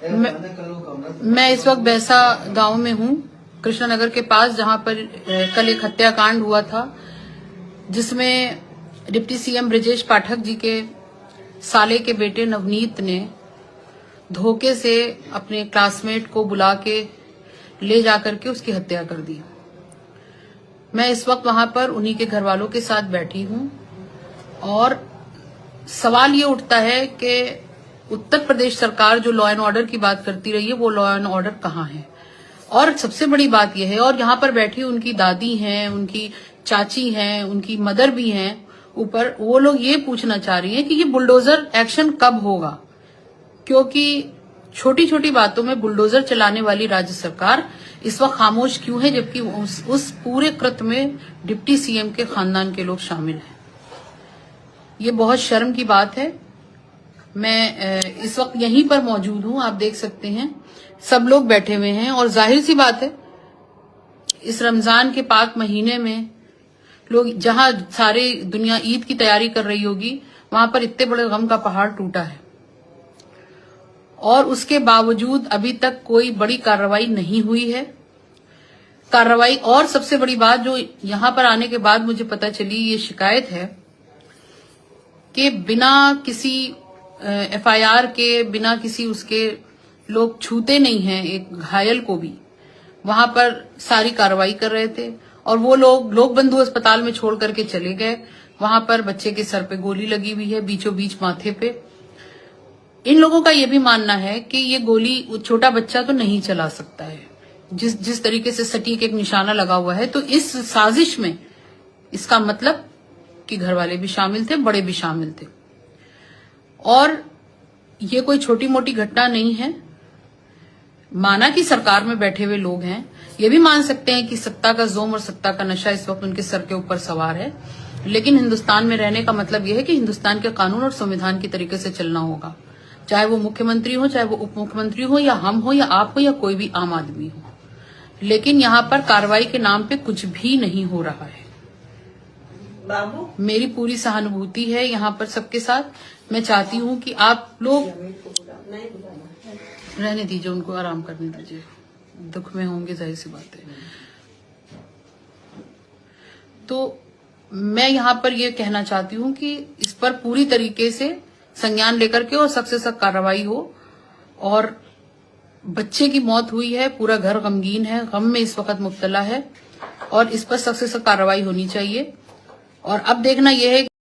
मैं इस वक्त बैसा गांव में हूं, कृष्णानगर के पास, जहां पर कल एक हत्याकांड हुआ था जिसमें डिप्टी सीएम ब्रजेश पाठक जी के साले के बेटे नवनीत ने धोखे से अपने क्लासमेट को बुला के ले जाकर के उसकी हत्या कर दी। मैं इस वक्त वहां पर उन्हीं के घर वालों के साथ बैठी हूं और सवाल ये उठता है कि उत्तर प्रदेश सरकार जो लॉ एंड ऑर्डर की बात करती रही है, वो लॉ एंड ऑर्डर कहाँ है। और सबसे बड़ी बात यह है, और यहाँ पर बैठी उनकी दादी हैं, उनकी चाची हैं, उनकी मदर भी हैं ऊपर, वो लोग ये पूछना चाह रही हैं कि ये बुलडोजर एक्शन कब होगा, क्योंकि छोटी छोटी बातों में बुलडोजर चलाने वाली राज्य सरकार इस वक्त खामोश क्यों है, जबकि उस पूरे कृत्य में डिप्टी सीएम के खानदान के लोग शामिल हैं। ये बहुत शर्म की बात है। मैं इस वक्त यहीं पर मौजूद हूं, आप देख सकते हैं सब लोग बैठे हुए हैं, और जाहिर सी बात है इस रमजान के पाक महीने में लोग, जहां सारी दुनिया ईद की तैयारी कर रही होगी, वहां पर इतने बड़े गम का पहाड़ टूटा है और उसके बावजूद अभी तक कोई बड़ी कार्रवाई नहीं हुई है। कार्रवाई, और सबसे बड़ी बात जो यहां पर आने के बाद मुझे पता चली, ये शिकायत है कि बिना किसी एफआईआर के, बिना किसी उसके, लोग छूते नहीं हैं एक घायल को भी, वहां पर सारी कार्रवाई कर रहे थे। और वो लोग बंधु अस्पताल में छोड़ करके चले गए। वहां पर बच्चे के सर पे गोली लगी हुई है, बीचों बीच माथे पे। इन लोगों का ये भी मानना है कि ये गोली छोटा बच्चा तो नहीं चला सकता है, जिस तरीके से सटीक एक निशाना लगा हुआ है। तो इस साजिश में इसका मतलब कि घर वाले भी शामिल थे, बड़े भी शामिल थे, और ये कोई छोटी मोटी घटना नहीं है। माना कि सरकार में बैठे हुए लोग हैं, ये भी मान सकते हैं कि सत्ता का जोम और सत्ता का नशा इस वक्त उनके सर के ऊपर सवार है, लेकिन हिंदुस्तान में रहने का मतलब यह है कि हिंदुस्तान के कानून और संविधान की तरीके से चलना होगा, चाहे वो मुख्यमंत्री हो, चाहे वो उप मुख्यमंत्री हो, या हम हो, या आप हो, या कोई भी आम आदमी हो। लेकिन यहाँ पर कार्रवाई के नाम पे कुछ भी नहीं हो रहा है। बाबू, मेरी पूरी सहानुभूति है यहाँ पर सबके साथ। मैं चाहती हूँ कि आप लोग रहने दीजिए, उनको आराम करने दीजिए, दुख में होंगे, जाहिर सी बात है। तो मैं यहाँ पर यह कहना चाहती हूँ कि इस पर पूरी तरीके से संज्ञान लेकर के और सख्त से सख्त कार्रवाई हो। और बच्चे की मौत हुई है, पूरा घर गमगीन है, गम में इस वक्त मुब्तला है, और इस पर सख्त से सख्त कार्रवाई होनी चाहिए। और अब देखना यह है